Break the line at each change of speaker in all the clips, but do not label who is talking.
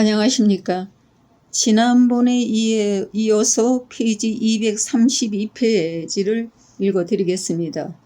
안녕하십니까. 지난번에 이어서 페이지 232페이지를 읽어드리겠습니다.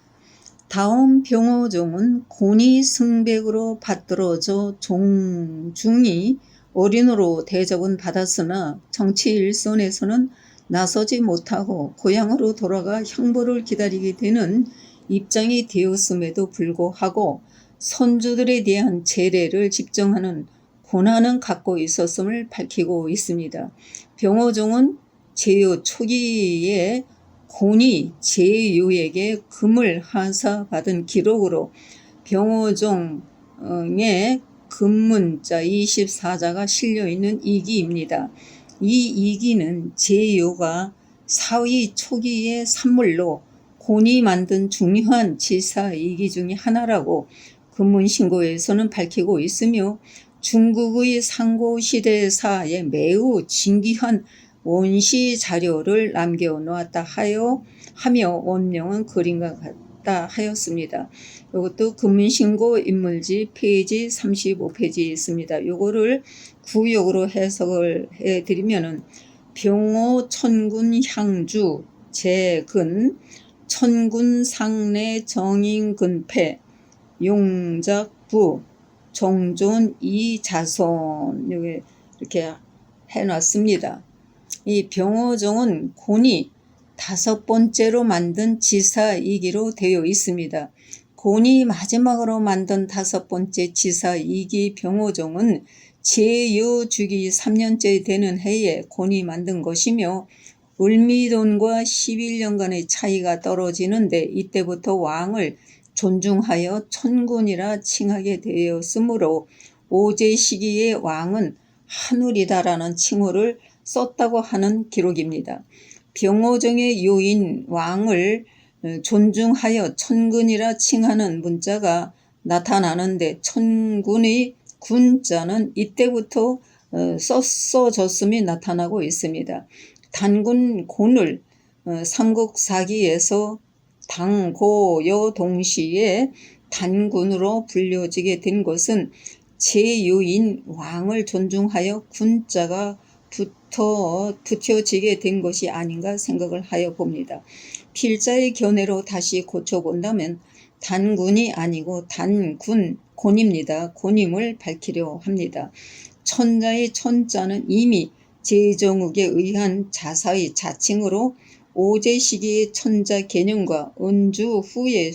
다음 병호종은 곤이 승백으로 받들어져 종중이 어린으로 대접은 받았으나 정치 일선에서는 나서지 못하고 고향으로 돌아가 형벌을 기다리게 되는 입장이 되었음에도 불구하고 선조들에 대한 제례를 집정하는 권한은 갖고 있었음을 밝히고 있습니다. 병호종은 제요 초기에 곤이 제요에게 금을 하사받은 기록으로 병호종의 금문자 24자가 실려있는 이기입니다. 이 이기는 제요가 사위 초기의 산물로 곤이 만든 중요한 지사 이기 중의 하나라고 금문신고에서는 밝히고 있으며 중국의 상고시대사에 매우 진귀한 원시 자료를 남겨놓았다 하며 원명은 그림과 같다 하였습니다. 이것도 금문신고 인물지 페이지 35페이지에 있습니다. 요거를 구역으로 해석을 해드리면은 병호 천군 향주 재근 천군 상내 정인근패 용작부 정존 이자손 이렇게 해놨습니다. 이 병호종은 곤이 5번째로 만든 지사이기로 되어 있습니다. 곤이 마지막으로 만든 5번째 지사이기 병호종은 제요주기 3년째 되는 해에 곤이 만든 것이며 을미돈과 11년간의 차이가 떨어지는데 이때부터 왕을 존중하여 천군이라 칭하게 되었으므로 오제 시기의 왕은 한울이다라는 칭호를 썼다고 하는 기록입니다. 병호종의 요인 왕을 존중하여 천군이라 칭하는 문자가 나타나는데 천군의 군자는 이때부터 써졌음이 나타나고 있습니다. 단군 곤을 삼국사기에서 당고여 동시에 단군으로 불려지게 된 것은 제요인 왕을 존중하여 군자가 붙여지게 된 것이 아닌가 생각을 하여 봅니다. 필자의 견해로 다시 고쳐본다면 단군이 아니고 단군 곤입니다. 곤임을 밝히려 합니다. 천자의 천자는 이미 제정욱에 의한 자사의 자칭으로 오제 시기의 천자 개념과 은주 후의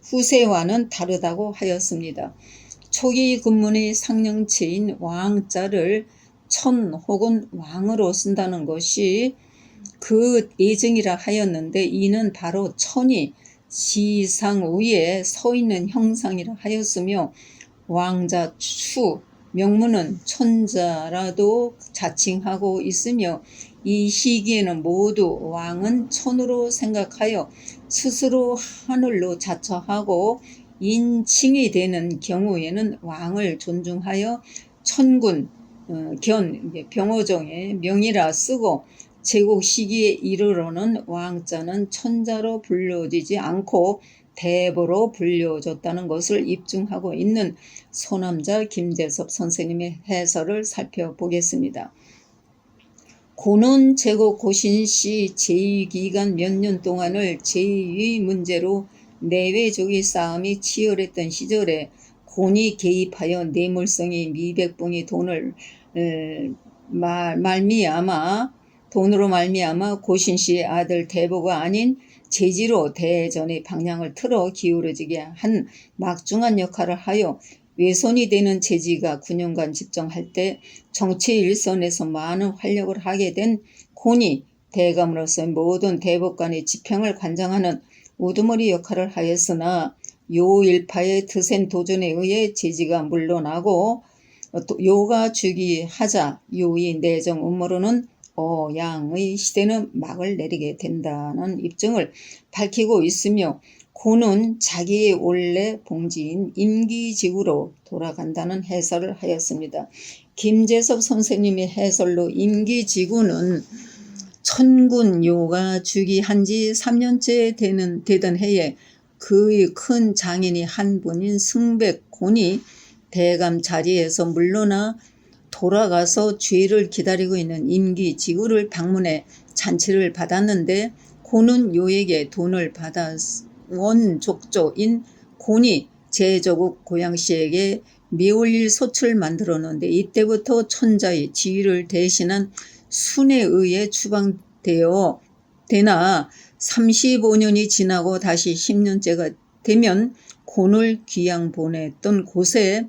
후세와는 다르다고 하였습니다. 초기 근문의 상령체인 왕자를 천 혹은 왕으로 쓴다는 것이 그 예증이라 하였는데 이는 바로 천이 지상 위에 서 있는 형상이라 하였으며 왕자 추 명문은 천자라도 자칭하고 있으며 이 시기에는 모두 왕은 천으로 생각하여 스스로 하늘로 자처하고 인칭이 되는 경우에는 왕을 존중하여 천군 병호종의 명이라 쓰고 제국 시기에 이르러는 왕자는 천자로 불려지지 않고 대보로 불려졌다는 것을 입증하고 있는 소남자 김재섭 선생님의 해설을 살펴보겠습니다. 곤은 제국 고신시 제2기간 몇 년 동안을 제2 문제로 내외적의 싸움이 치열했던 시절에 곤이 개입하여 뇌물성이 미백봉이 돈으로 말미암아 고신시의 아들 대보가 아닌 제지로 대전의 방향을 틀어 기울어지게 한 막중한 역할을 하여 외손이 되는 제지가 9년간 집정할 때 정치 일선에서 많은 활약을 하게 된 곤이 대감으로서 모든 대법관의 집행을 관장하는 우두머리 역할을 하였으나 요일파의 드센 도전에 의해 제지가 물러나고 요가 즉위하자 요의 내정 음모로는 양의 시대는 막을 내리게 된다는 입증을 밝히고 있으며 곤은 자기의 원래 봉지인 임기직으로 돌아간다는 해설을 하였습니다. 김재섭 선생님의 해설로 임기지구는 천군요가 즉위한 지 3년째 되던 해에 그의 큰 장인이 한 분인 승백곤이 대감 자리에서 물러나 돌아가서 죄를 기다리고 있는 임기지구를 방문해 잔치를 받았는데 고는 요에게 돈을 받아 원족조인 곤이 제조국 고양시에게 매올릴 소출을 만들었는데 이때부터 천자의 지위를 대신한 순에 의해 추방되나 35년이 지나고 다시 10년째가 되면 곤을 귀양 보냈던 곳에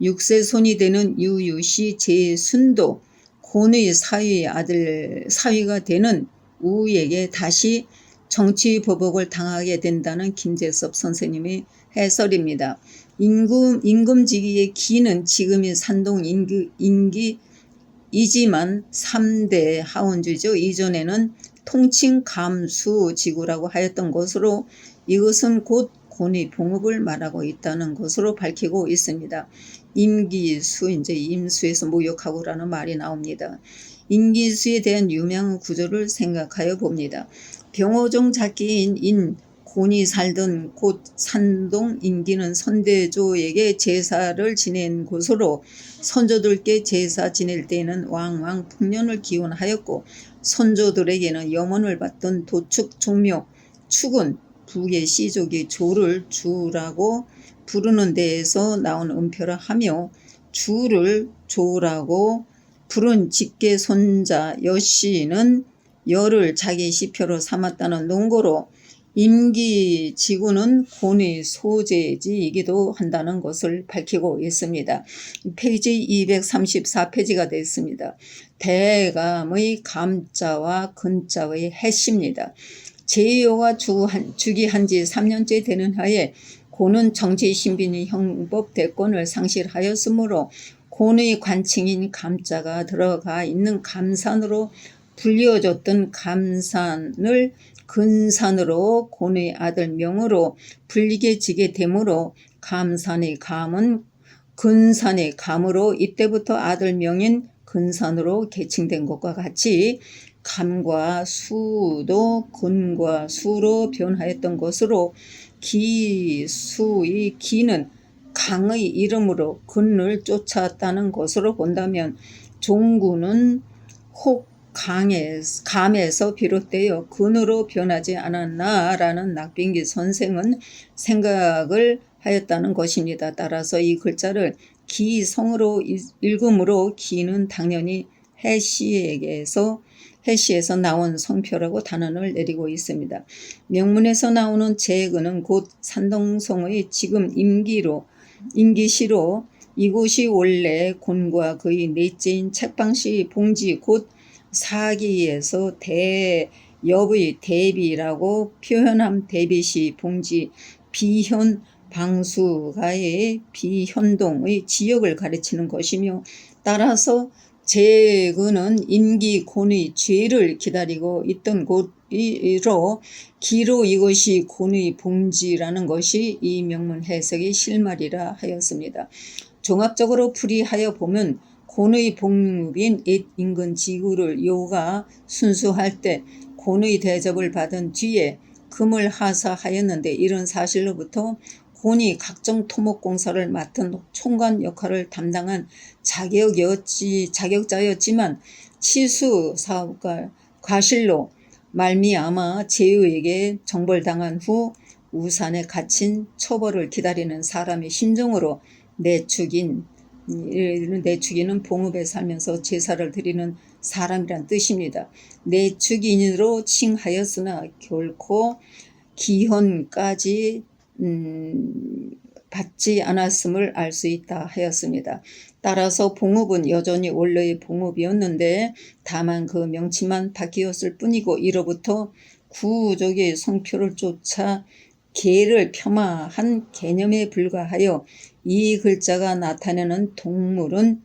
6세 손이 되는 유유시 제순도 곤의 사위가 되는 우에게 다시 정치보복을 당하게 된다는 김재섭 선생님의 해설입니다. 임금지기의 기는 지금의 산동 임기이지만 3대 하원주죠. 이전에는 통칭감수지구라고 하였던 것으로 이것은 곧 곤의 봉업을 말하고 있다는 것으로 밝히고 있습니다. 임기수, 이제 임수에서 모욕하고라는 말이 나옵니다. 임기수에 대한 유명한 구조를 생각하여 봅니다. 병호종 작기인 곤이 살던 곳 산동 임기는 선대조에게 제사를 지낸 곳으로 선조들께 제사 지낼 때에는 왕왕 풍년을 기원하였고 선조들에게는 염원을 받던 도축 종묘 축은 북의 시족이 조를 주라고 부르는 데에서 나온 음표라 하며 주를 조라고 부른 직계 손자 여씨는 열을 자기 시표로 삼았다는 논거로 임기지구는 곤의 소재지이기도 한다는 것을 밝히고 있습니다. 페이지 234페이지가 됐습니다. 대감의 감자와 근자의 해시입니다. 제요가 즉위한 지 3년째 되는 하에 곤은 정치 신빈이 형법 대권을 상실하였으므로 곤의 관칭인 감자가 들어가 있는 감산으로 불려졌던 감산을 근산으로 곤의 아들 명으로 불리게 지게 되므로 감산의 감은 근산의 감으로 이때부터 아들 명인 근산으로 계칭된 것과 같이 감과 수도 근과 수로 변하였던 것으로 기수의 기는 강의 이름으로 근을 쫓았다는 것으로 본다면 종구는 혹 감에서 비롯되어 근으로 변하지 않았나라는 낙빈기 선생은 생각을 하였다는 것입니다. 따라서 이 글자를 기성으로 읽음으로 기는 당연히 해시에서 나온 성표라고 단언을 내리고 있습니다. 명문에서 나오는 제근은 곧 산동성의 지금 임기시로 이곳이 원래 곤과 그의 넷째인 책방시 봉지 곧 사기에서 대엽의 대비라고 표현함 대비시 봉지 비현 방수가의 비현동의 지역을 가르치는 것이며 따라서 제근은 임기 곤의 죄를 기다리고 있던 곳이로 기로 이것이 곤의 봉지라는 것이 이 명문 해석의 실말이라 하였습니다. 종합적으로 풀이하여 보면 곤의 봉읍인 옛 인근 지구를 요가 순수할 때 곤의 대접을 받은 뒤에 금을 하사하였는데 이런 사실로부터 곤이 각종 토목공사를 맡은 총관 역할을 담당한 자격자였지만 치수 사업가 과실로 말미암아 제후에게 정벌당한 후 우산에 갇힌 처벌을 기다리는 사람의 심정으로 내축인은 봉읍에 살면서 제사를 드리는 사람이란 뜻입니다. 내축인으로 칭하였으나 결코 기헌까지 받지 않았음을 알 수 있다 하였습니다. 따라서 봉읍은 여전히 원래의 봉읍이었는데 다만 그 명칭만 바뀌었을 뿐이고 이로부터 구족의 성표를 쫓아 개를 폄하한 개념에 불과하여 이 글자가 나타내는 동물은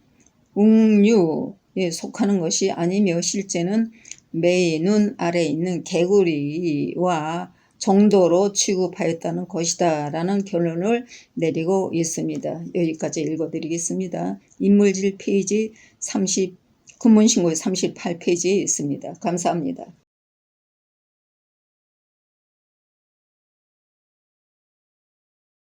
웅류에 속하는 것이 아니며 실제는 매의 눈 아래에 있는 개구리와 정도로 취급하였다는 것이다 라는 결론을 내리고 있습니다. 여기까지 읽어드리겠습니다. 인물질 페이지 30, 근문신고의 38페이지에 있습니다. 감사합니다.